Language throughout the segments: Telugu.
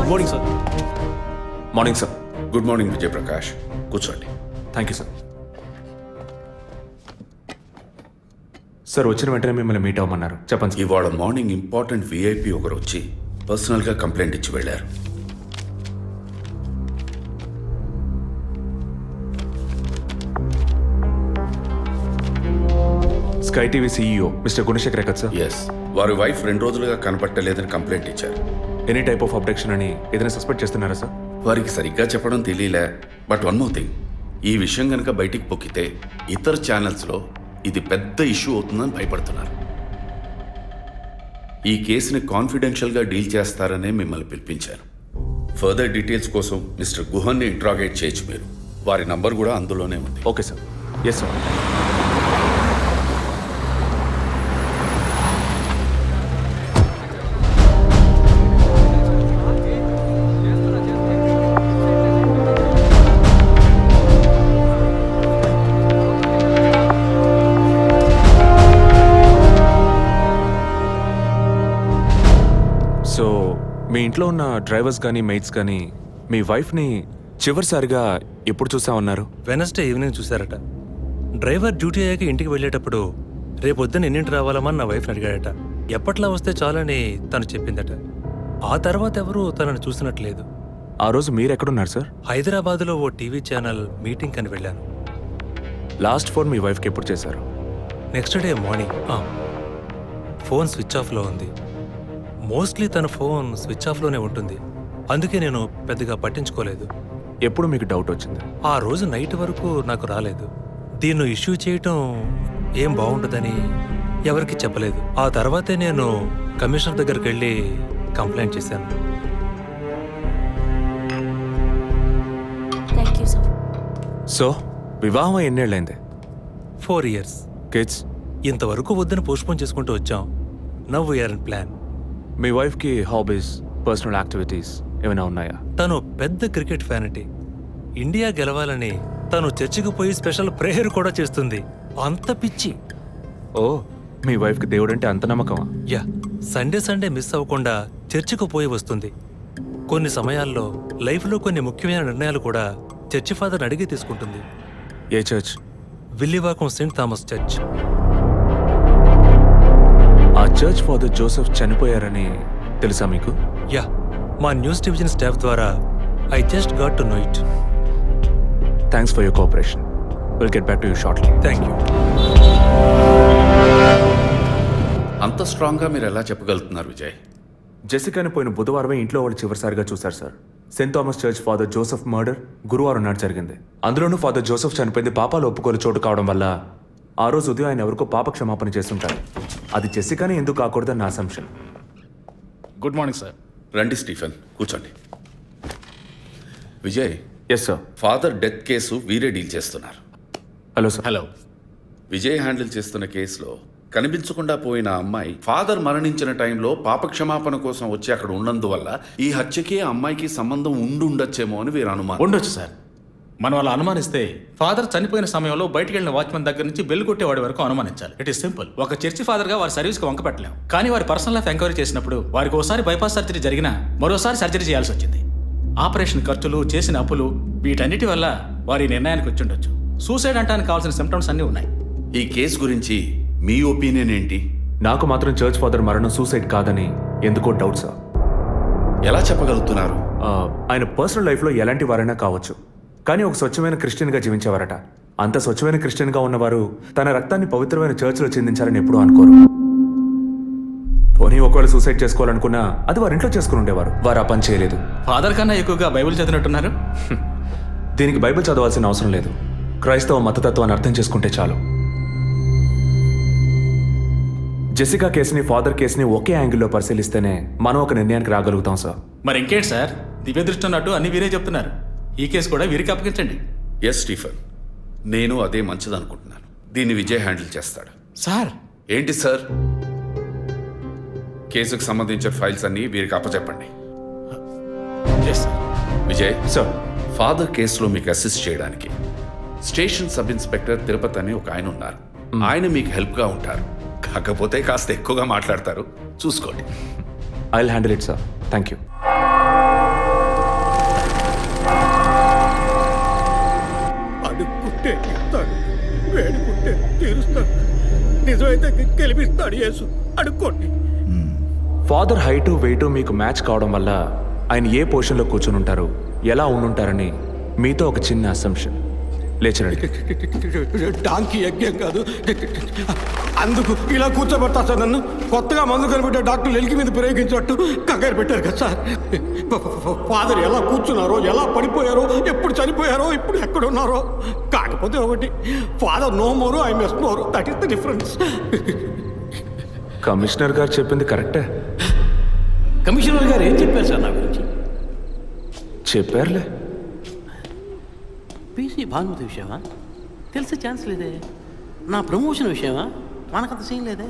Morning sir. Morning sir. Good morning Vijayaprakash, కూర్చోండి. Thank you sir. సార్ వచ్చిన వెంటనే మిమ్మల్ని మీట్ అవ్వమన్నారు, చెప్పండి సార్. ఇవాళ మార్నింగ్ ఇంపార్టెంట్ విఐపి ఒకరు వచ్చి పర్సనల్గా కంప్లైంట్ ఇచ్చి వెళ్ళారు. Sky TV CEO mister Gunasekhar కదా సార్? ఎస్, వారి వైఫ్ 2 రోజులుగా కనపట్టలేదని కంప్లైంట్ ఇచ్చారు. ఎనీ టైప్ ఆఫ్ అబ్డక్షన్ అని ఏదైనా సస్పెక్ట్ చేస్తున్నారా సార్? వారికి సరిగ్గా చెప్పడం తెలియలే. బట్ వన్ మోర్ థింగ్, ఈ విషయం కనుక బయటికి పొక్కితే ఇతర ఛానల్స్లో ఇది పెద్ద ఇష్యూ అవుతుందని భయపడుతున్నారు. ఈ కేసుని కాన్ఫిడెన్షియల్గా డీల్ చేస్తారనే మిమ్మల్ని పిలిపించారు. ఫర్దర్ డీటెయిల్స్ కోసం మిస్టర్ గుహన్ని ఇంట్రాగేట్ చేయొచ్చు మీరు. వారి నంబర్ కూడా అందులోనే ఉంది. Okay sir. Yes sir. So మీ ఇంట్లో ఉన్న డ్రైవర్స్ కానీ మెయిట్స్ కానీ మీ వైఫ్ని చివరిసారిగా ఎప్పుడు చూసా ఉన్నారు? వెనస్డే ఈవినింగ్ చూశారట. డ్రైవర్ డ్యూటీ అయ్యాక ఇంటికి వెళ్ళేటప్పుడు రేపొద్దున ఎన్నింటి రావాలమని నా వైఫ్ని అడిగాడట. ఎప్పట్లా వస్తే చాలని తను చెప్పిందట. ఆ తర్వాత ఎవరూ తనను చూసినట్లేదు. ఆ రోజు మీరు ఎక్కడున్నారు సార్? హైదరాబాద్లో ఓ టీవీ ఛానల్ మీటింగ్ అని వెళ్ళాను. లాస్ట్ ఫోన్ మీ వైఫ్కి ఎప్పుడు చేశారు? Next day morning. Phone switch ఆఫ్లో ఉంది. మోస్ట్లీ తన ఫోన్ స్విచ్ ఆఫ్లోనే ఉంటుంది. అందుకే నేను పెద్దగా పట్టించుకోలేదు. ఎప్పుడు మీకు డౌట్ వచ్చింది? ఆ రోజు నైట్ వరకు నాకు రాలేదు. దీన్ని ఇష్యూ చేయటం ఏం బాగుంటుందని ఎవరికి చెప్పలేదు. ఆ తర్వాతే నేను కమిషనర్ దగ్గరికి వెళ్ళి కంప్లైంట్ చేశాను. సో వివాహం ఎన్నేళ్ళైంది? 4 years. కిడ్స్? ఇంతవరకు వద్దని పోస్ట్పోన్ చేసుకుంటూ వచ్చాం. Now we're in plan. మీ వైఫ్కి హాబీస్, పర్సనల్ యాక్టివిటీస్ ఏమైనా ఉన్నాయా? తను పెద్ద క్రికెట్ ఫ్యానిటీ. ఇండియా గెలవాలని తను చర్చికి పోయి స్పెషల్ ప్రేయర్ కూడా చేస్తుంది. అంత పిచ్చి. ఓ, మీ వైఫ్కి దేవుడు అంటే అంత నమ్మకమా? యా, సండే మిస్ అవ్వకుండా చర్చికి పోయి వస్తుంది. కొన్ని సమయాల్లో లైఫ్లో కొన్ని ముఖ్యమైన నిర్ణయాలు కూడా చర్చి ఫాదర్ని అడిగి తీసుకుంటుంది. ఏ church? Villivakkam saint Thomas church. ఆ చర్చ్ ఫాదర్ జోసెఫ్ చనిపోయారని తెలుసా మీకు? యా, మా న్యూస్ డివిజన్ స్టాఫ్ ద్వారా I just got to know it. Thanks for your cooperation. Will get back to you shortly. Thank you. అంత స్ట్రాంగ్గా మీరు ఎలా చెప్పగలుగుతున్నారు విజయ్? జెసికాని పోయిన బుధవారమే ఇంట్లో వాళ్ళు చివరిసారిగా చూశారు sir. Saint Thomas church father Joseph murder గురువారం నాడు జరిగింది. అందులోనూ ఫాదర్ జోసెఫ్ చనిపోయింది పాపాలు ఒప్పుకోలు చోటు కావడం వల్ల ఆ రోజు ఉదయం ఆయన ఎవరికో పాప క్షమాపణ చేస్తుంటారు. అది జెసికాని ఎందుకు కాకూడదని నా అసంప్షన్. Good morning sir. రండి స్టీఫెన్, కూర్చోండి. Vijay, yes sir. Father death case వీరే డీల్ చేస్తున్నారు. Hello sir. Hello. Vijay handle చేస్తున్న కేసులో కనిపించకుండా పోయిన అమ్మాయి ఫాదర్ మరణించిన టైంలో పాప క్షమాపణ కోసం వచ్చి అక్కడ ఉన్నందువల్ల ఈ హత్యకి ఆ అమ్మాయికి సంబంధం ఉండొచ్చేమో అని వీరు అనుమానం. ఉండొచ్చు సార్. మనం అలా అనుమానిస్తే ఫాదర్ చనిపోయిన సమయంలో బయటికి వెళ్ళిన వాచ్మెన్ దగ్గర నుంచి బెల్ కొట్టేవాడి వరకు అనుమానించాలి. It is simple. ఒక చర్చి ఫాదర్గా వారి సర్వీస్కి వంక పెట్టలేం. కానీ వారి పర్సనల్ లైఫ్ ఎంక్వైరీ చేసినప్పుడు వారికి ఒకసారి బైపాస్ సర్జరీ జరిగినా మరోసారి సర్జరీ చేయాల్సి వచ్చింది. ఆపరేషన్ ఖర్చులు, చేసిన అప్పులు, వీటన్నిటి వల్ల వారి నిర్ణయానికి వచ్చి ఉండొచ్చు. సూసైడ్ అంటానికి కావాల్సిన సిమ్టమ్స్ అన్నీ ఉన్నాయి. ఈ కేసు గురించి మీ ఒపీనియన్ ఏంటి? నాకు మాత్రం చర్చ్ ఫాదర్ మరణం సూసైడ్ కాదని ఎందుకో డౌట్ సార్. ఎలా చెప్పగలుగుతున్నారు? ఆయన పర్సనల్ లైఫ్లో ఎలాంటి వారైనా కావచ్చు, కానీ ఒక స్వచ్ఛమైన క్రిస్టియన్గా జీవించేవారట. అంత స్వచ్ఛమైన క్రిస్టియన్గా ఉన్నవారు తన రక్తాన్ని పవిత్రమైన చర్చ్లో చెందించాలని ఎప్పుడూ అనుకోరు. పోనీ ఒకవేళ సూసైడ్ చేసుకోవాలనుకున్నా అది వారి ఇంట్లో చేసుకుని ఉండేవారు. వారు ఆ పని చేయలేదు. ఫాదర్ కన్నా ఎక్కువగా బైబిల్ చదివినట్టున్నారు. దీనికి బైబిల్ చదవాల్సిన అవసరం లేదు. క్రైస్తవ మతతత్వాన్ని అర్థం చేసుకుంటే చాలు. జెసికా కేసుని, ఫాదర్ కేసుని ఒకే యాంగిల్లో పరిశీలిస్తేనే మనం ఒక నిర్ణయానికి రాగలుగుతాం సార్. మరి ఇంకేంటి సార్, దివ్య దృష్టి ఉన్నట్టు అన్ని వీరే చెప్తున్నారు. ఈ కేసు కూడా వీరికి అప్పగించండి. ఎస్ స్టీఫెన్, నేను అదే మంచిదనుకుంటున్నాను. దీన్ని విజయ్ హ్యాండిల్ చేస్తాడు. సార్. ఏంటి సార్? కేసుకు సంబంధించిన ఫైల్స్ అన్ని వీరికి అప్పచెప్పండి. విజయ్ సార్, ఫాదర్ కేసులో మీకు అసిస్ట్ చేయడానికి స్టేషన్ సబ్ ఇన్స్పెక్టర్ తిరుపతి అని ఒక ఆయన ఉన్నారు. ఆయన మీకు హెల్ప్గా ఉంటారు. కాకపోతే కాస్త ఎక్కువగా మాట్లాడతారు, చూసుకోండి. I will handle it sir. Thank you. అయితే గెలిపిస్తాడు యేసు, అడుక్కోండి. ఫాదర్ హైటు వెయిటు మీకు మ్యాచ్ కావడం వల్ల ఆయన ఏ పొజిషన్లో కూర్చుని ఉంటారు, ఎలా ఉండుంటారని మీతో ఒక చిన్న అసంప్షన్. లేచరండి. డాంకీ యజ్ఞం కాదు, అందుకు ఇలా కూర్చోబెడతా సార్ నన్ను. కొత్తగా మందు కనిపెట్టే డాక్టర్లు ఎలికి మీద ప్రయోగించినట్టు కంగారు పెట్టారు కదా సార్. ఫాదర్ ఎలా కూర్చున్నారో, ఎలా పడిపోయారో, ఎప్పుడు చనిపోయారో, ఇప్పుడు ఎక్కడున్నారో. కాకపోతే ఒకటి, father no more, I miss more, that is the difference. Commissioner గారు చెప్పింది కరెక్టే. కమిషనర్ గారు ఏం చెప్పారు సార్ నా గురించి? చెప్పారులే. పీసీ భానుమతి విషయమా? తెలిసే ఛాన్స్ లేదే. నా ప్రమోషన్ విషయమా? మనకంత సీన్ లేదే.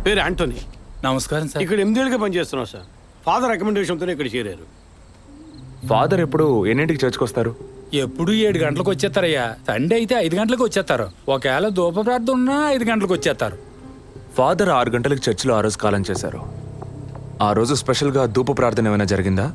పేరు యాంటోనీ. నమస్కారం సార్. ఇక్కడ 8 ఏళ్ళుగా పనిచేస్తున్నావు సార్. ఫాదర్ రికమెండేషన్తోనే ఇక్కడ చేరారు. ఫాదర్ ఎప్పుడు ఎన్నింటికి చర్చ్కి వస్తారు? ఎప్పుడు 7 గంటలకు వచ్చేస్తారయ్యా. సండే అయితే 5 గంటలకు వచ్చేస్తారు. ఒకవేళ ధూప ప్రార్థన ఉన్నా 5 గంటలకు వచ్చేస్తారు. ఫాదర్ 6 గంటలకు చర్చిలో ఆ రోజు కాలం చేశారు. ఆ రోజు స్పెషల్గా ధూప ప్రార్థన ఏమైనా జరిగిందా?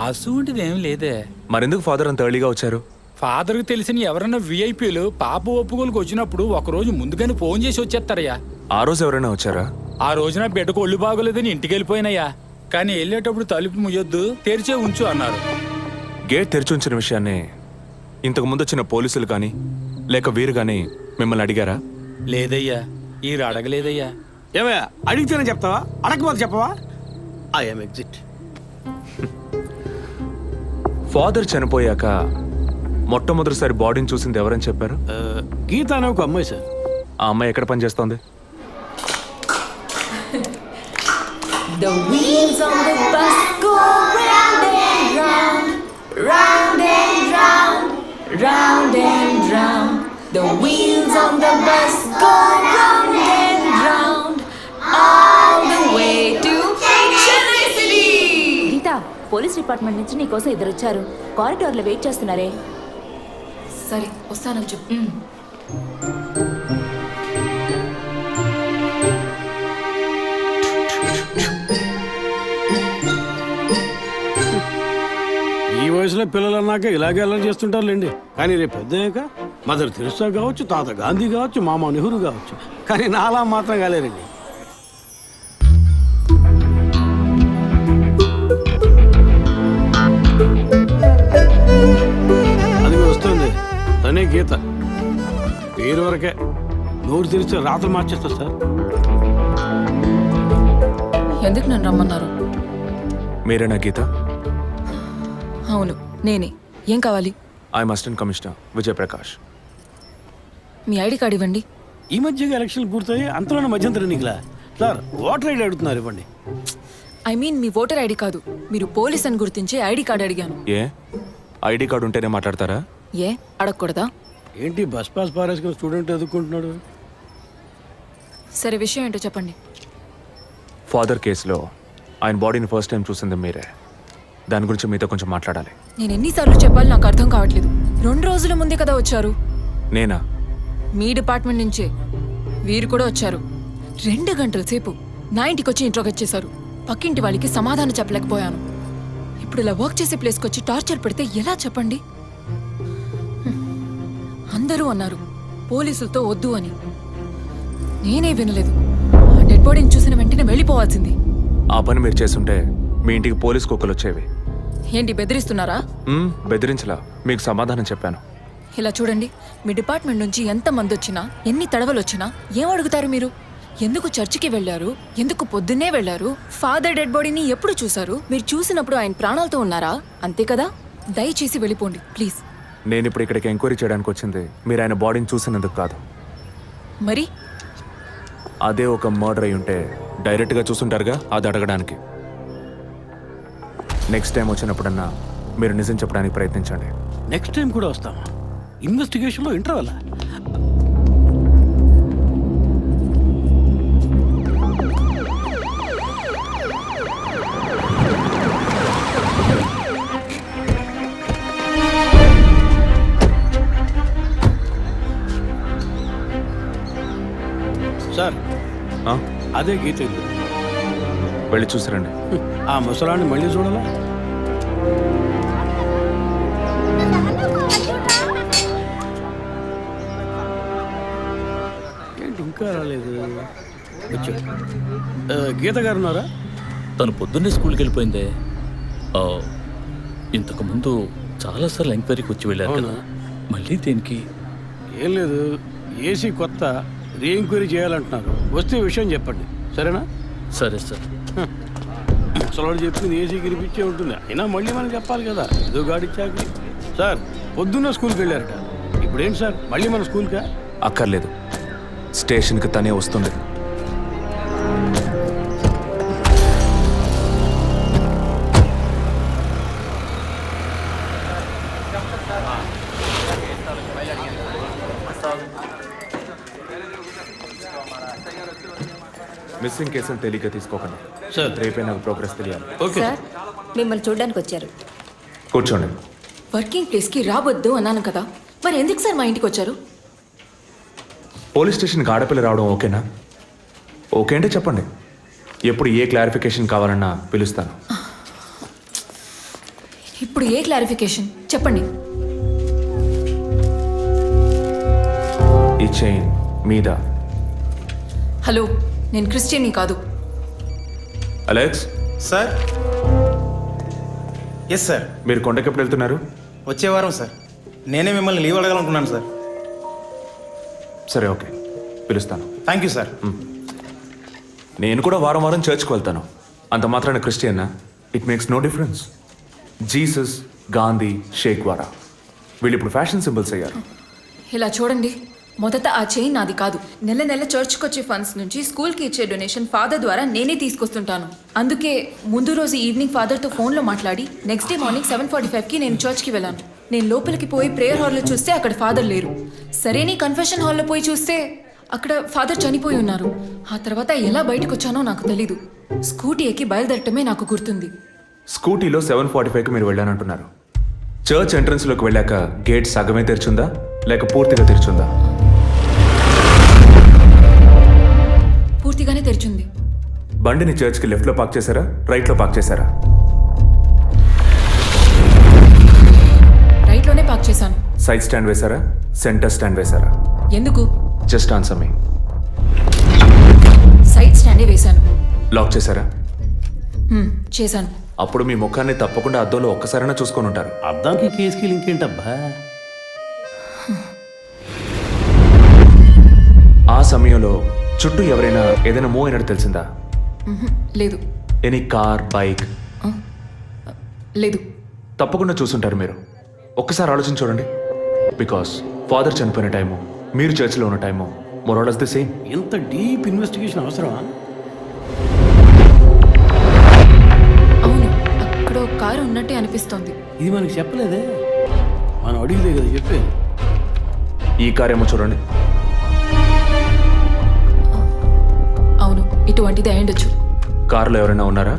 అసువంటిది ఏం లేదే. మరెందుకు ఫాదర్ అంత ఎర్లీగా వచ్చారు? ఫాదర్కి తెలిసిన ఎవరన్నా విఐపీలు పాప ఒప్పుకోలకు వచ్చినప్పుడు ఒకరోజు ముందుగానే ఫోన్ చేసి వచ్చేస్తారయ్యా. ఆ రోజు ఎవరైనా వచ్చారా? ఆ రోజున బిడ్డకు ఒళ్ళు బాగోలేదని ఇంటికి వెళ్ళిపోయినయ్యా. కానీ వెళ్ళేటప్పుడు తలుపు ముయ్యొద్దు, తెరిచే ఉంచు అన్నారు. గేట్ తెరిచి ఉంచిన విషయాన్ని ఇంతకు ముందు వచ్చిన పోలీసులు కానీ లేక వీరు కానీ మిమ్మల్ని అడిగారా? లేదయ్యా, ఈ అడగలేదయ్యా. ఏమయ్యా, అడిగితేనే చెప్తావా, అడగకపోతే చెప్పవా? I'm exit. ఫాదర్ చనిపోయాక మొట్టమొదటిసారి బాడీని చూసింది ఎవరని చెప్పారు? గీత అనే ఒక అమ్మాయి సార్. ఆ అమ్మాయి ఎక్కడ పనిచేస్తోంది? The wheels on the bus go round and round, round and round, round and round. The wheels on the bus go round and round, all the way to Chennai City. Geeta, police department నుంచి నీకోసం ఇద్దరు వచ్చారు. కారిడార్లో వెయిట్ చేస్తున్నారే. సరే, వస్తానని చెప్పు. ఈ వయసులో పిల్లలు అన్నాక ఇలాగే అల్లరి చేస్తుంటారులేండి. కానీ రేపు పెద్దయ్యాక మదర్ తెరిసా కావచ్చు, తాత గాంధీ కావచ్చు, మామ నెహ్రూ కావచ్చు, కానీ నాలా మాత్రం కాలేరండి. అది వస్తుంది, తనే గీత. పేరు వరకే, నోరు తెరిస్తే రాత్రి మార్చేస్తా సార్. ఎందుకు నన్ను రమ్మన్నారు? మీరేనా గీత? అవును, నేనే. ఏం కావాలి? I'm assistant commissioner Vijay Prakash. Me ID card ఇవ్వండి. ఈ మధ్యగా ఎలక్షన్లు పూర్తయి అంతలోనే మధ్యంతరం ఎన్నికలా సార్? ఓటర్ ఐడి అడుగుతున్నారు, ఇవ్వండి. I mean me voter ID కాదు, మీరు పోలీస్ అని గుర్తించే ఐడి కార్డ్ అడిగాను. ఏ ఐడి కార్డు ఉంటేనే మాట్లాడతారా? ఏ అడగకూడదా? ఏంటి బస్ పాస్ పారేసుకుని స్టూడెంట్ ఎదుర్కొంటున్నాడు? సరే, విషయం ఏంటో చెప్పండి. ఫాదర్ కేసులో ఆయన బాడీని ఫస్ట్ టైం చూసింది మీరే. దాని గురించి మీతో కొంచెం మాట్లాడాలి. నేను ఎన్నిసార్లు చెప్పాలి, నాకు అర్థం కావట్లేదు. 2 రోజుల ముందే కదా వచ్చారు. నేనా? మీ డిపార్ట్మెంట్ నుంచే వీరు కూడా వచ్చారు. 2 గంటల సేపు నా ఇంటికి వచ్చి ఇంట్రోగేట్ చేశారు. పక్కింటి వాళ్ళకి సమాధానం చెప్పలేకపోయాను. ఇప్పుడు ఇలా వర్క్ చేసే ప్లేస్కి వచ్చి టార్చర్ పెడితే ఎలా చెప్పండి? అందరూ అన్నారు పోలీసులతో వద్దు అని. నేనే వినలేదు. ఆ డెడ్ బాడీని చూసిన వెంటనే వెళ్ళిపోవాల్సింది. ఆ పని మీరు చేస్తుంటే మీ ఇంటికి పోలీస్ కుక్కలు వచ్చేవి. ఏంటి బెదిరిస్తున్నారా? బెదిరించలా, మీకు సమాధానం చెప్పాను. ఇలా చూడండి, మీ డిపార్ట్మెంట్ నుంచి ఎంతమంది వచ్చినా ఎన్ని తడవలు వచ్చినా ఏం అడుగుతారు మీరు? ఎందుకు చర్చికి వెళ్ళారు? ఎందుకు పొద్దున్నే వెళ్ళారు? ఫాదర్ డెడ్ బాడీని ఎప్పుడు చూశారు? మీరు చూసినప్పుడు ఆయన ప్రాణాలతో ఉన్నారా? అంతే కదా? దయచేసి వెళ్ళిపోండి ప్లీజ్. నేను ఇప్పుడు ఇక్కడికి ఎంక్వైరీ చేయడానికి వచ్చింది మీరు ఆయన బాడీని చూసినందుకు కాదు. మరి అదే ఒక మర్డర్ అయి ఉంటే డైరెక్ట్గా చూసుంటారుగా, అది అడగడానికి. నెక్స్ట్ టైం వచ్చినప్పుడన్నా మీరు నిజం చెప్పడానికి ప్రయత్నించండి. నెక్స్ట్ టైం కూడా వస్తామా? ఇన్వెస్టిగేషన్లో ఇంటర్వల్. సార్, ఆ? అదే గీత ఇల్లు. వెళ్ళి చూసిరండి. ఆ ముసలాన్ని మళ్ళీ చూడాలా? ఏంటి ఇంకా రాలేదు? వచ్చాడు. గీత గారు ఉన్నారా? తను పొద్దున్నే స్కూల్కి వెళ్ళిపోయిందే. ఇంతకు ముందు చాలాసార్లు ఎంక్వైరీకి వచ్చి వెళ్ళారు కదా, మళ్ళీ దేనికి? ఏం లేదు, ఏసీ కొత్త రీ ఎంక్వైరీ చేయాలంటున్నారు. వస్తే విషయం చెప్పండి, సరేనా? సరే సార్. ముసలాడు చెప్పింది ఏసీ గిరిపించే ఉంటుంది, అయినా మళ్ళీ మనం చెప్పాలి కదా, ఏదో గాడిచ్చాక. సార్, పొద్దున్న స్కూల్కి వెళ్ళారట, ఇప్పుడేంటి సార్ మళ్ళీ మన స్కూల్కా? అక్కర్లేదు, స్టేషన్కి తనే వస్తుంది. మిస్సింగ్ కేసులు తేలిగ్గా తీసుకోకండి సార్. రేపే నాకు ప్రోగ్రెస్ తెలియాలి. ఓకే సార్ మిమ్మల్ని చూడడానికి వచ్చారు. కూర్చోండి. వర్కింగ్ ప్లేస్కి రావద్దు అన్నాను కదా, మరి ఎందుకు సార్ మా ఇంటికి వచ్చారు? పోలీస్ స్టేషన్కి ఆడపిల్ల రావడం ఓకేనా? ఓకే అంటే చెప్పండి, ఎప్పుడు ఏ క్లారిఫికేషన్ కావాలన్నా పిలుస్తాను. ఇప్పుడు ఏ క్లారిఫికేషన్ చెప్పండి. ఈ చైన్ మీద. హలో, నేను క్రిస్టియన్ని కాదు. Alex, sir. Yes sir. మీరు కొండకి ఎప్పుడు వెళ్తున్నారు? వచ్చే వారం సార్. నేనే మిమ్మల్ని లీవ్ అడగాలనుకున్నాను సార్. సరే, ఓకే, పిలుస్తాను. Thank you sir. నేను కూడా వారం వారం చర్చ్కి వెళ్తాను. అంత మాత్రాన క్రిస్టియన్నా? It makes no difference. Jesus, Gandhi, షేక్ వారా వీళ్ళు ఇప్పుడు ఫ్యాషన్ సింబల్స్ అయ్యారు. ఇలా చూడండి, మొదట ఆ చైన్ నాది కాదు. నెల నెల చర్చ్కి వచ్చే ఫండ్స్ నుంచి స్కూల్కి ఇచ్చే డొనేషన్ ఫాదర్ ద్వారా నేనే తీసుకొస్తుంటాను. అందుకే ముందు రోజు ఈవినింగ్ ఫాదర్తో ఫోన్లో మాట్లాడి నెక్స్ట్ డే మార్నింగ్ 7:45కి నేను చర్చ్కి వెళ్ళాను. నేను లోపలికి పోయి ప్రేయర్ హాల్లో చూస్తే అక్కడ ఫాదర్ లేరు. సరే, నీ కన్ఫెషన్ హాల్లో పోయి చూస్తే అక్కడ ఫాదర్ చనిపోయి ఉన్నారు. ఆ తర్వాత ఎలా బయటకు వచ్చానో నాకు తెలీదు. స్కూటీ ఎక్కి బయలుదేరటమే నాకు గుర్తుంది. స్కూటీలో 7:45కి మీరు వెళ్ళానంటున్నారు. చర్చ్ ఎంట్రన్స్లోకి వెళ్ళాక గేట్ సగమే తెరిచుందా లేక పూర్తిగా తెరిచుందా? పూర్తిగానే తెరిచింది. బండిని చర్చ్కి లెఫ్ట్లో పార్క్ చేశారా, రైట్లో పార్క్ చేశారా? రైట్లోనే పార్క్ చేశాను. సైడ్ స్టాండ్ వేశారా, సెంటర్ స్టాండ్ వేశారా? ఎందుకు? జస్ట్ ఆన్సర్ మీ. సైడ్ స్టాండే వేశాను. లాక్ చేశారా? చేశాను. అప్పుడు మీ ముఖాన్ని తప్పకుండా అద్దంలో ఒక్కసారైనా చూసుకొని ఉంటారు. అద్దానికి కేసుకి లింక్ ఏంటబ్బా? ఆ సమయంలో చుట్టూ ఎవరైనా ఏదైనా మూవ్ అయినట్టు తెలిసిందా? లేదు. Any car, bike? లేదు. తప్పకుండా చూసుంటారు మీరు. ఒక్కసారి ఆలోచించి చూడండి. బికాస్ ఫాదర్ చనిపోయిన టైము, మీరు చర్చిలో ఉన్న టైము మోరాలస్ ది సేమ్. ఇంత డీప్ ఇన్వెస్టిగేషన్ అవసరమా? అవును, అక్కడ ఒక కారు ఉన్నట్టే అనిపిస్తోంది. ఇది మనకి చెప్పలేదే, మనం అడిగితే కదా చెప్పేది. ఈ కార్ ఏమో చూడండి. అవును, ఇటువంటిది అయ్యుండొచ్చు. కారులో ఎవరైనా ఉన్నారా?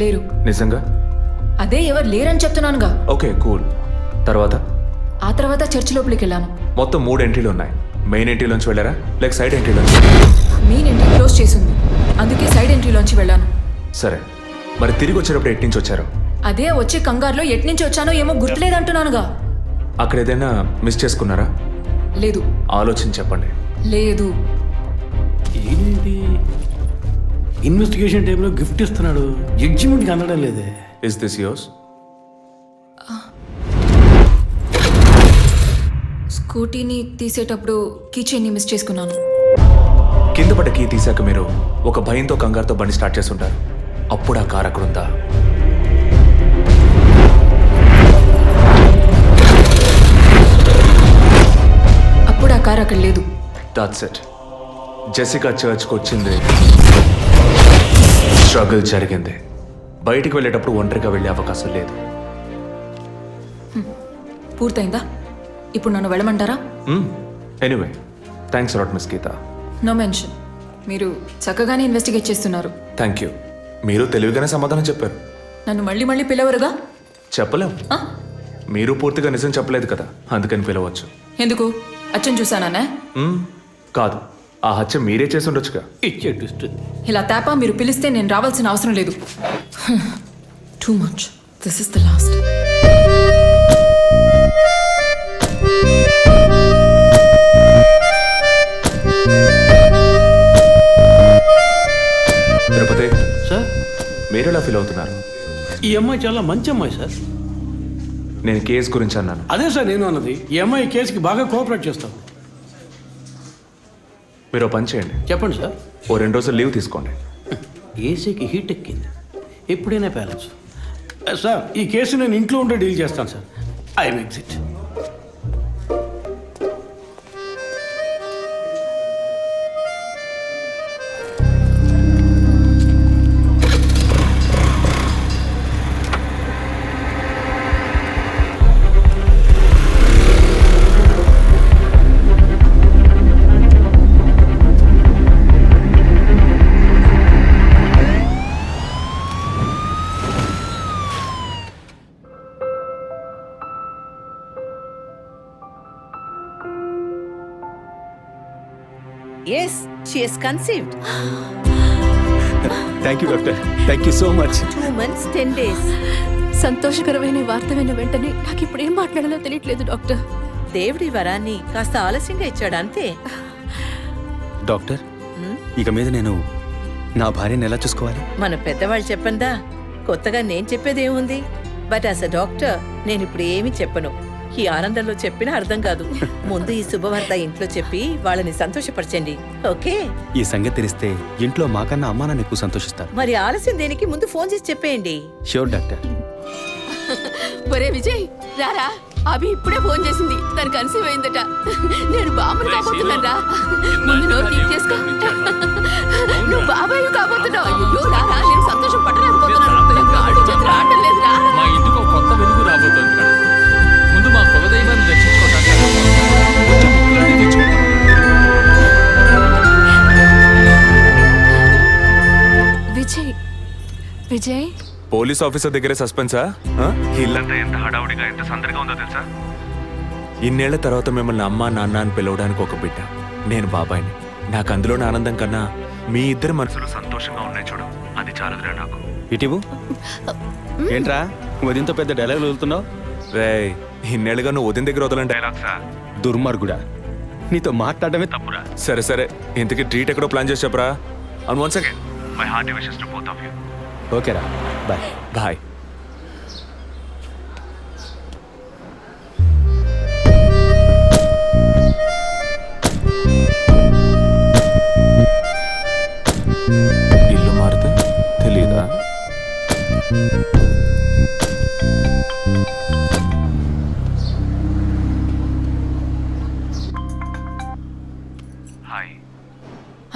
లేరు. నిజంగా? అదే ఎవరు లేరని చెప్తున్నానుగా. Okay, cool. తర్వాత? ఆ తర్వాత చర్చ్ లోపలికి వెళ్ళాను. మొత్తం 3 ఎంట్రీలు ఉన్నాయి. మెయిన్ ఎంట్రీలోంచి వెళ్ళారా లేక సైడ్ ఎంట్రీలోంచి? మెయిన్ ఎంట్రీ క్లోజ్ చేసింది, అందుకే సైడ్ ఎంట్రీలోంచి వెళ్ళాను. సరే, మరి తిరిగి వచ్చేటప్పుడు ఎటు నుంచి వచ్చారు? అదే వచ్చే కంగారులో ఎట్నుంచి వచ్చానో ఏమో గుర్తులేదంటున్నానుగా. అక్కడ ఏదైనా మిస్ చేసుకున్నారా? లేదు. ఆలోచించి చెప్పండి. లేదు. ఏంటి ఇన్వెస్టిగేషన్ టైంలో గిఫ్ట్ ఇస్తున్నాడు, జడ్జిమెంట్కి అందడం లేదే. Is this yours? స్కూటీని తీసేటప్పుడు కీచైన్ని మిస్ చేసుకున్నాను. కింద పడ్డ కీ తీసాక మీరు ఒక భయంతో కంగారుతో బండి స్టార్ట్ చేస్తుంటారు. అప్పుడు ఆ కార్ అక్కడ ఉందా? అప్పుడు ఆ కార్ అక్కడ లేదు. That's it. జెసికా చర్చ్కి వచ్చింది, స్ట్రగుల్ జరిగింది. బయటికి వెళ్ళేటప్పుడు ఒంటరిగా వెళ్ళే అవకాశం లేదు. పూర్తయిందా? ఇప్పుడు నన్ను వెళ్ళమంటారా? Anyway, thanks lot miss Geeta. No mention. మీరు చక్కగానే ఇన్వెస్టిగేట్ చేస్తున్నారు. Thank you. మీరు తెలివిగానే సమాధానం చెప్పారు. నన్ను మళ్ళీ మళ్ళీ పిలవరుగా? చెప్పలేం. ఆ? మీరు పూర్తిగా నిజం చెప్పలేదు కదా, అందుకని పిలవచ్చు. ఎందుకు? అచ్చం చూసానా? కాదు, ఆ హత్య మీరే చేసి ఉండొచ్చుగా. ఇచ్చే ట్విస్ట్. ఇలా తేపా మీరు పిలిస్తే నేను రావాల్సిన అవసరం లేదు. Too much. This is the last. Tirupati, sir, మీరు ఎలా ఫీల్ అవుతున్నారు? ఈ అమ్మాయి చాలా మంచి అమ్మాయి సార్. నేను కేసు గురించి అన్నాను. అదే సార్ నేను అన్నది. ఈ అమ్మాయి కేసుకి బాగా కోఆపరేట్ చేస్తాం. మీరు ఓ పని చేయండి. చెప్పండి సార్. ఓ 2 రోజులు లీవ్ తీసుకోండి. ఏసీకి హీట్ ఎక్కింది, ఎప్పుడైనా ప్యాలెన్స్. సార్, ఈ కేసు నేను ఇంట్లో ఉంటే డీల్ చేస్తాను sir. I'm exit. Yes, she is conceived. Thank you doctor, thank you so much. 2 months, 10 days. సంతోషకరమైన వార్త విన్న వెంటనే నాకు ఇప్పుడు ఏం మాట్లాడాలో తెలియట్లేదు డాక్టర్. దేవుడి వరాన్ని కాస్త ఆలస్యంగా ఇచ్చాడు అంతే. డాక్టర్, ఇక మీద నేను నా భార్యను ఎలా చూసుకోవాలి? మన పెద్దవాళ్ళు చెప్పందా, కొత్తగా నేను చెప్పేదేముంది. బట్ యాజ్ అ డాక్టర్ నేను ఇప్పుడు ఏమీ చెప్పను. ఈ ఆనందంలో చెప్పినా అర్థం కాదు. ముందు ఈ శుభవార్త ఇంట్లో చెప్పి వాళ్ళని సంతోషపరచండి, ఓకే? ఈ సంగతి తెలిస్తే ఇంట్లో మాకన్నా అమ్మా నాన్న ఎక్కువ సంతోషిస్తారు. మరి ఆలస్యం దేనికి, ముందు ఫోన్ చేసి చెప్పేయండి. Sure doctor. ఒరే విజయ్, రారా. అభి ఇప్పుడే ఫోన్ చేసింది, తను కన్సీవ్ అయిందట. నేను బాబుని కాబోతున్నాను రా. ముందు నోరు తీపి చేసుకో. నువ్వు బాబాయ్ కాబోతున్నావు. అయ్యో రారా, నేను సంతోషం పట్టలేకపోతున్నాను. ఆడు చేతులు ఆడటం లేదు రా. మా ఇంటికి ఒక కొత్త వెలుగు రాబోతోంది. ముందు మా కులదైవాన్ని దర్శించుకోవటానికి కొంచెం ముక్కులన్నీ తెచ్చుకుంటాం. విజయ్, విజయ్, పోలీస్ ఆఫీసర్ దగ్గరే సస్పెన్సా? ఇల్లంతా ఎంత హడావుడిగా, ఎంత సందడిగా ఉందో తెలుసా? ఇన్నేళ్ల తర్వాత మిమ్మల్ని అమ్మా నాన్న అని పిలవడానికి ఒక బిడ్డ. నేను బాబాయిని. నాకు అందులోని ఆనందం కన్నా మీ ఇద్దరు మనసులు సంతోషంగా ఉన్నాయి చూడు, అది చాలదురా నాకు. ఇటీవు ఏంట్రా ఉదయంతో పెద్ద డైలాగులు వదులుతున్నావు? రే, ఇన్నేళ్ళుగా నువ్వు ఉదయం దగ్గర వదలని డైలాగ్సా? దుర్మార్గుడా, నీతో మాట్లాడమే తప్పురా. సరే సరే, ఇంతకీ ట్రీట్ ఎక్కడో ప్లాన్ చేసి చెప్పరా. And once again my hearty wishes to both of you. ఓకేరా, బాయ్. బాయ్. ఇల్లు మారితే తెలీదా?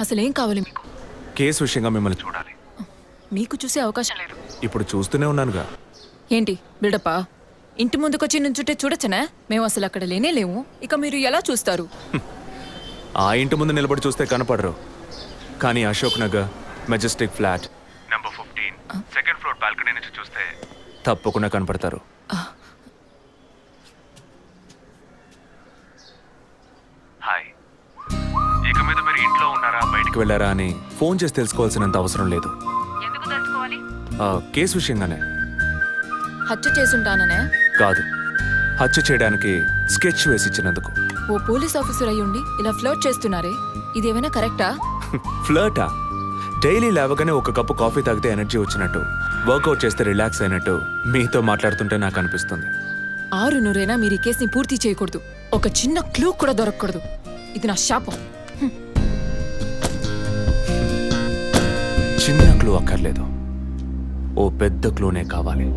అసలేం కావాలి మీకు? కేసు విషయంగా మిమ్మల్ని చూడాలి. మీకు చూసే అవకాశం లేదు. ఇప్పుడు చూస్తూనే ఉన్నానుగా. ఏంటి బిల్డప్పా? ఇంటి ముందుకొచ్చి నుంచుంటే చూడొచ్చనా? మేము అసలు అక్కడ లేనే లేము. ఇక మీరు ఎలా చూస్తారు? ఆ ఇంటి ముందు నిలబడి చూస్తే కనపడరు, కానీ Ashok Nagar Majestic flat number 15 second floor balcony నుంచి చూస్తే తప్పకుండా కనపడతారు. హాయ్. ఇక మీద మీరు ఇంట్లో ఉన్నారా, బయటికి వెళ్ళారా అని ఫోన్ చేసి తెలుసుకోవాల్సినంత అవసరం లేదు. ఎందుకు తెలుసుకోవాలి? కేసు విషయంగానే. హత్య చేసుంటాననే? కాదు, హత్య చేయడానికి స్కెచ్ వేసి ఇచ్చినందుకు. ఓ పోలీస్ ఆఫీసర్ అయ్యుండి ఇలా ఫ్లర్ట్ చేస్తున్నారే, ఇదేమైనా కరెక్టా? ఫ్లర్టా? డైలీ లేవగానే ఒక కప్పు కాఫీ తాగితే ఎనర్జీ వచ్చినట్టు, వర్కౌట్ చేస్తే రిలాక్స్ అయినట్టు మీతో మాట్లాడుతుంటే నాకు అనిపిస్తుంది. 600 మీరు ఈ కేసుని పూర్తి చేయకూడదు. ఒక చిన్న క్లూ కూడా దొరకకూడదు. ఇది నా శాపం. చిన్న క్లూ అక్కర్లేదు, ఓ పెద్ద క్లూనే కావాలి.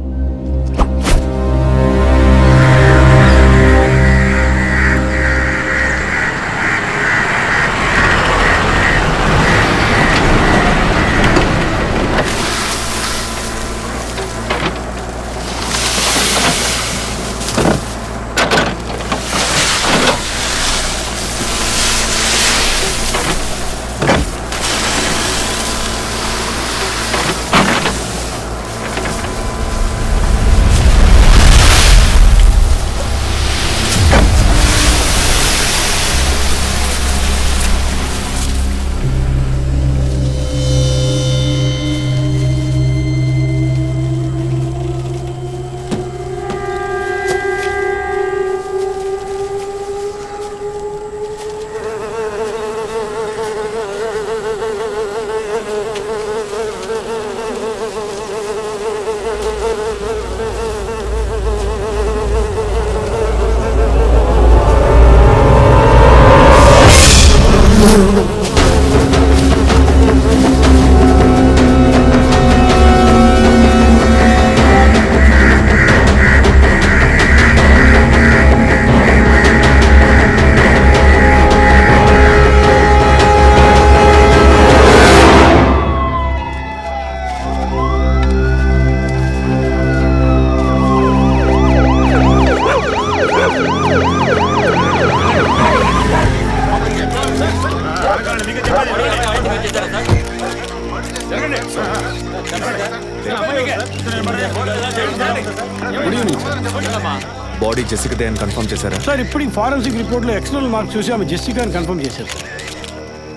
బాడీ జెసికాదే అని కన్ఫర్మ్ చేశారా సార్? ఇప్పుడు ఫారెన్సిక్ రిపోర్ట్లో ఎక్స్టర్నల్ మార్క్స్ చూసి ఆమె జెసికా అని కన్ఫర్మ్ చేశారు సార్.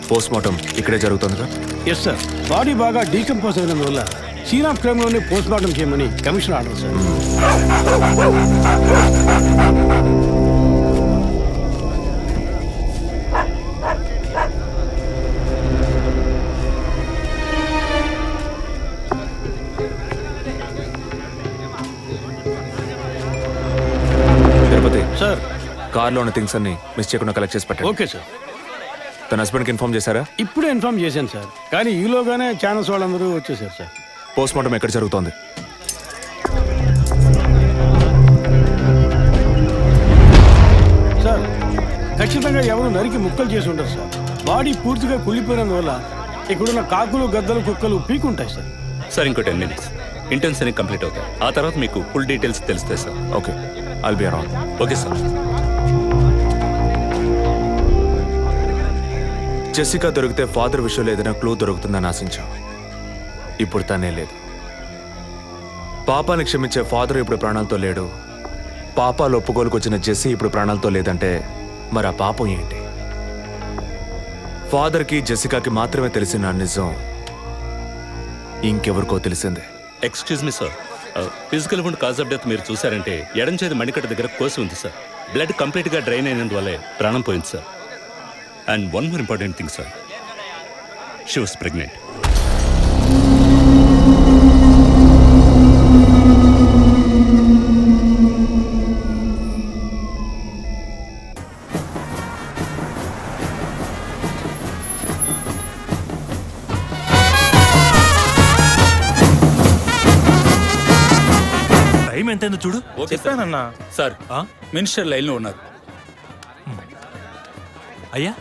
పోస్ట్ మార్టం ఇక్కడే జరుగుతుందిగా? Yes sir. బాడీ బాగా డీకంపోజ్ అయినందువల్ల సీన్ ఆఫ్ క్రైమ్లోనే పోస్ట్ మార్టం చేయమని commission order sir. Tirupati sir, కార్లో ఉన్న థింగ్స్ అన్ని మిస్ చేయకుండా కలెక్ట్ చేసి పెట్టండి. Okay sir. తన హస్బెండ్కి ఇన్ఫార్మ్ చేశారా? ఇప్పుడే ఇన్ఫార్మ్ చేశాను సార్, కానీ ఈలోగానే ఛానల్స్ వాళ్ళందరూ వచ్చేసారు సార్. పోస్ట్ మార్టం ఎక్కడ జరుగుతోంది? సార్, ఖచ్చితంగా ఎవరు నరికి ముక్కలు చేసి ఉంటారు సార్. బాడీ పూర్తిగా కుళ్ళిపోయినందువల్ల ఇక్కడున్న కాకులు, గద్దలు, కుక్కలు పీకుంటాయి సార్. సార్ ఇంకో 10 minutes ఇంటర్న్స్ అన్ని కంప్లీట్ అవుతాయి. ఆ తర్వాత మీకు ఫుల్ డీటెయిల్స్ తెలుస్తాయి sir. Okay, I'll be around. Okay sir. Jessica దొరికితే ఫాదర్ విషయంలో ఏదైనా క్లూ దొరుకుతుందని ఆశించాం. ఇప్పుడు తనే లేదు. పాపాన్ని క్షమించే ఫాదర్ ఇప్పుడు ప్రాణాలతో లేడు. పాపాలు ఒప్పుకోలుకు వచ్చిన జెస్సీ ఇప్పుడు ప్రాణాలతో లేదంటే మరి ఆ పాపం ఏంటి? ఫాదర్కి జెసికాకి మాత్రమే తెలిసిన నిజం ఇంకెవరికో తెలిసిందే. Excuse me sir, physical wound cause of death మీరు చూసారంటే ఎడం చేతి మణికట్ట దగ్గర కోసి ఉంది సార్. బ్లడ్ కంప్లీట్గా డ్రైన్ అయినందువల్లే ప్రాణం పోయింది సార్. And one more important thing sir, she was pregnant. Time ఎంతైందో చూడు. చెప్పానన్నా సార్, మినిస్టర్ లైన్లో ఉన్నారు. అయ్యా,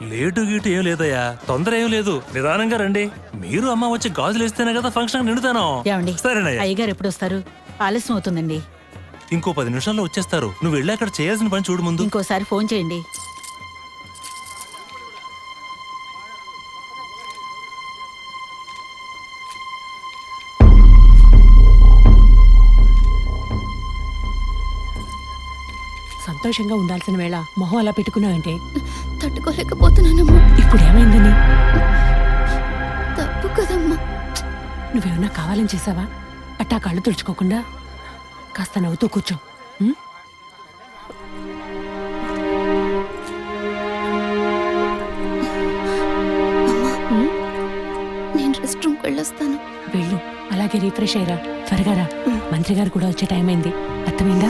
లేటు గీటు ఏం లేదయ్యా, తొందర ఏం లేదు, నిదానంగా రండి. మీరు అమ్మ వచ్చి గాజులు వేస్తేనే కదా ఫంక్షన్ నిండుతాను. సరేనయ్యా. అయ్యగారు ఎప్పుడు వస్తారు? ఆలస్యం అవుతుందండి. ఇంకో 10 నిమిషాల్లో వచ్చేస్తారు. నువ్వు వెళ్ళి అక్కడ చేయాల్సిన పని చూడు ముందు. ఇంకోసారి ఫోన్ చేయండి. సంతోషంగా ఉండాల్సిన వేళ మొహం అలా పెట్టుకున్నావంటే? తట్టుకోలేకపోతున్నానమ్మా. ఇప్పుడు ఏమైందని? తప్పు కదమ్మా. నువ్వేమన్నా కావాలని చేసావా? అట్టా కళ్ళు తుడుచుకోకుండా కాస్త నవ్వుతూ కూర్చో. ఉం? కొంచెంసేపటికి రిఫ్రెష్ అయ్యరా, త్వరగా రా. మంత్రి గారు కూడా వచ్చే టైం అయింది, అర్థమైందా?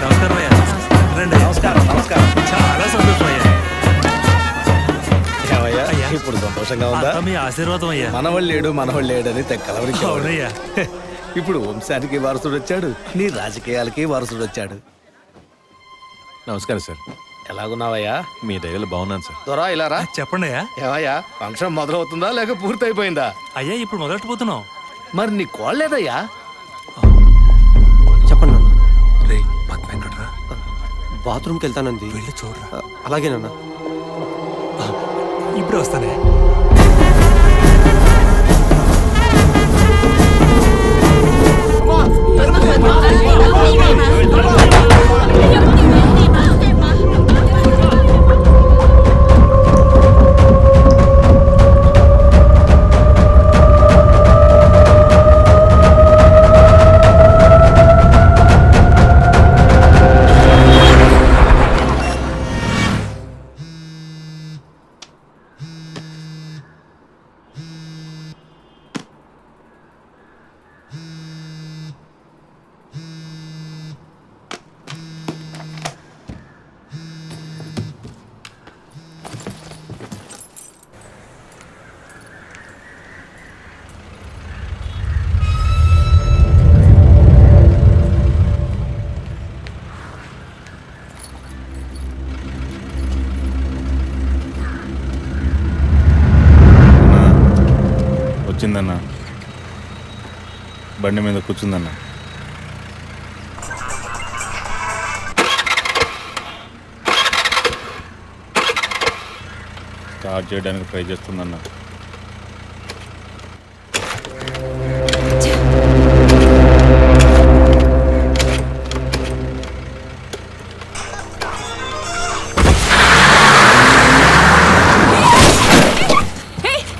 నమస్కారం అయ్యా. రండి. చాలా సంతోషం అయ్యా. అయ్యా. ఇప్పుడు సంతోషంగా ఉందా? అంతా మీ ఆశీర్వాదం అయ్యా. మనవాళ్ళు లేడు అని తెక్కలవరికి. అవునయ్యా. ఇప్పుడు వంశానికి వారసుడు వచ్చాడు, నీ రాజకీయాలకి వారసుడు వచ్చాడు. నమస్కారం సార్. ఎలాగున్నావయ్యా? మీ దయలు బాగున్నాను సార్. దొరా ఇలా రా. చెప్పండి అయ్యా. ఏవయ్యా, ఫంక్షన్ మొదలవుతుందా లేక పూర్తయిపోయిందా? అయ్యా ఇప్పుడు మొదలెట్టబోతున్నాం. మరి నీ కోళ్ళేదయ్యా? చెప్పండి నాన్న. రే పద్మ ఎక్కడ్రా? బాత్రూమ్కి వెళ్తానంది. వెళ్ళి చూడరా. అలాగే నాన్న. ఇప్పుడే వస్తానే. వచ్చిందన్న, బండి మీద కూర్చుందన్న. స్టార్ట్ చేయడానికి ట్రై చేస్తుందన్న.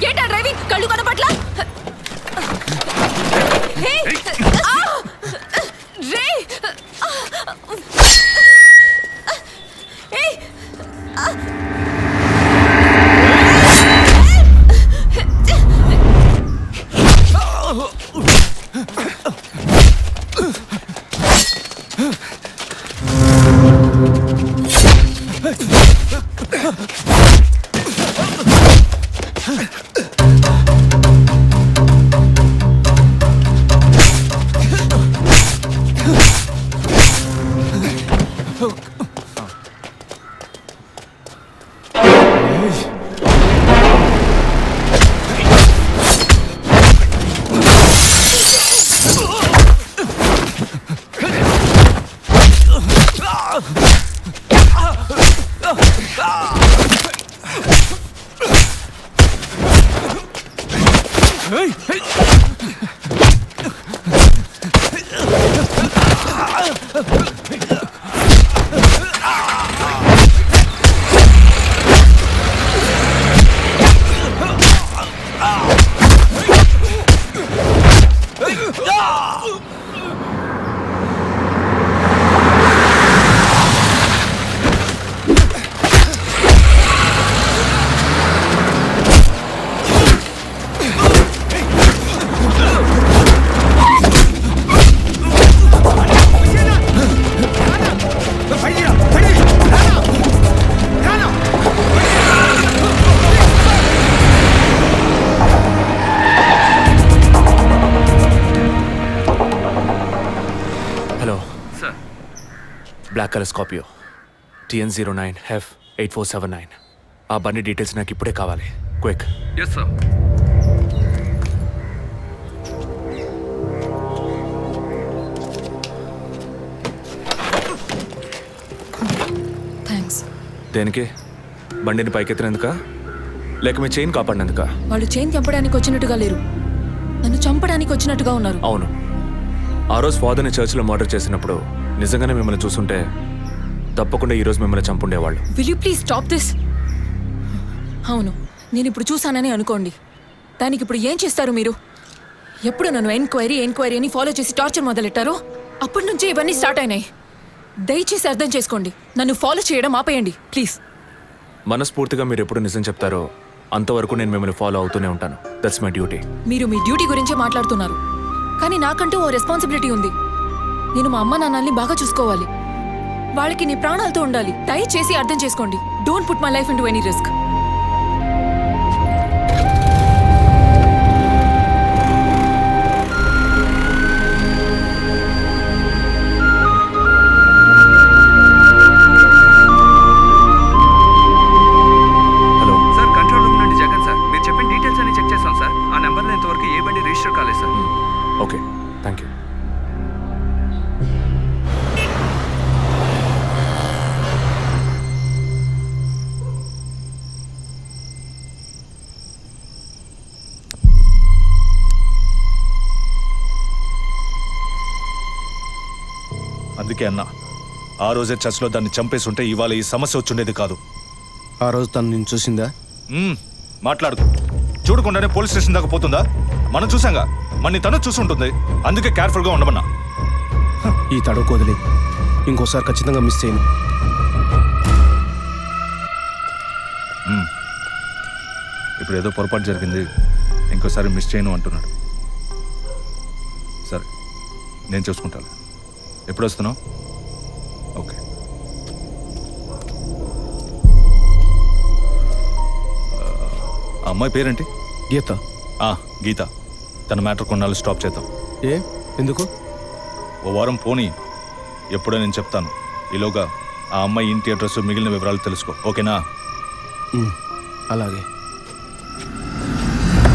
ఏంటా డ్రైవింగ్? కళ్ళు కనపట్లా? Black colour Scorpio TN09F8479. ఆ బండి డీటెయిల్స్ నాకు ఇప్పుడే కావాలి. క్విక్. Yes sir. థ్యాంక్స్. దేనికి? బండిని పైకెత్తినందుక లేక మీ చైన్ కాపాడినందుక? వాళ్ళు చైన్ తెంపడానికి వచ్చినట్టుగా లేరు, నన్ను చంపడానికి వచ్చినట్టుగా ఉన్నారు. అవును, ఆ రోజు ఫాదర్ని చర్చిలో మర్డర్ చేసినప్పుడు నిజంగానే మిమ్మల్ని చూసుంటే తప్పకుండా ఈరోజు మిమ్మల్ని చంపుండేవాళ్ళు. Will you please stop this? అవును, నేను ఇప్పుడు చూసానని అనుకోండి, దానికి ఇప్పుడు ఏం చేస్తారు మీరు? ఎప్పుడు నన్ను ఎంక్వైరీ అని ఫాలో చేసి టార్చర్ మొదలెట్టారో అప్పటి నుంచే ఇవన్నీ స్టార్ట్ అయినాయి. దయచేసి అర్థం చేసుకోండి, నన్ను ఫాలో చేయడం ఆపేయండి ప్లీజ్. మనస్ఫూర్తిగా మీరు ఎప్పుడు నిజం చెప్తారో అంతవరకు నేను మిమ్మల్ని ఫాలో అవుతూనే ఉంటాను. That's my duty. మీరు మీ డ్యూటీ గురించే మాట్లాడుతున్నారు, కానీ నాకంటూ ఓ రెస్పాన్సిబిలిటీ ఉంది. నేను మా అమ్మ నాన్నల్ని బాగా చూసుకోవాలి, వాళ్ళకి నీ ప్రాణాలతో ఉండాలి. దయచేసి అర్థం చేసుకోండి. Don't put my life into any risk. Hello sir, control room నుండి జగన్ సార్. మీరు చెప్పిన డీటెయిల్స్ అన్ని చెక్ చేశాం సార్. ఆ నెంబర్లో ఇంతవరకు ఏ బండి రిజిస్టర్ కాలేదు సార్. Okay, thank you. అందుకే అన్నా, ఆ రోజే చర్చ్లో దాన్ని చంపేసి ఉంటే ఇవాళ ఈ సమస్య వచ్చుండేది కాదు. ఆ రోజు తను నేను చూసిందా? మాట్లాడుకో. చూడకుండానే పోలీస్ స్టేషన్ దాకా పోతుందా? మనం చూసాంగా, మన తను చూసుంటుంది. అందుకే కేర్ఫుల్గా ఉండమన్నా. ఈ తడవకు వదిలి ఇంకోసారి ఖచ్చితంగా మిస్ చేయను. ఇప్పుడు ఏదో పొరపాటు జరిగింది, ఇంకోసారి మిస్ చేయను అంటున్నాడు. సరే, నేను చూసుకుంటాను. ఎప్పుడు వస్తున్నావు? ఓకే. ఆ అమ్మాయి పేరేంటి? గీత. గీత. తన మ్యాటర్ కొన్నాళ్ళు స్టాప్ చేద్దాం. ఏ ఎందుకు? ఓ వారం పోనీ, ఎప్పుడో నేను చెప్తాను. ఈలోగా ఆ అమ్మాయి ఇంటి అడ్రస్, మిగిలిన వివరాలు తెలుసుకో. ఓకేనా? అలాగే.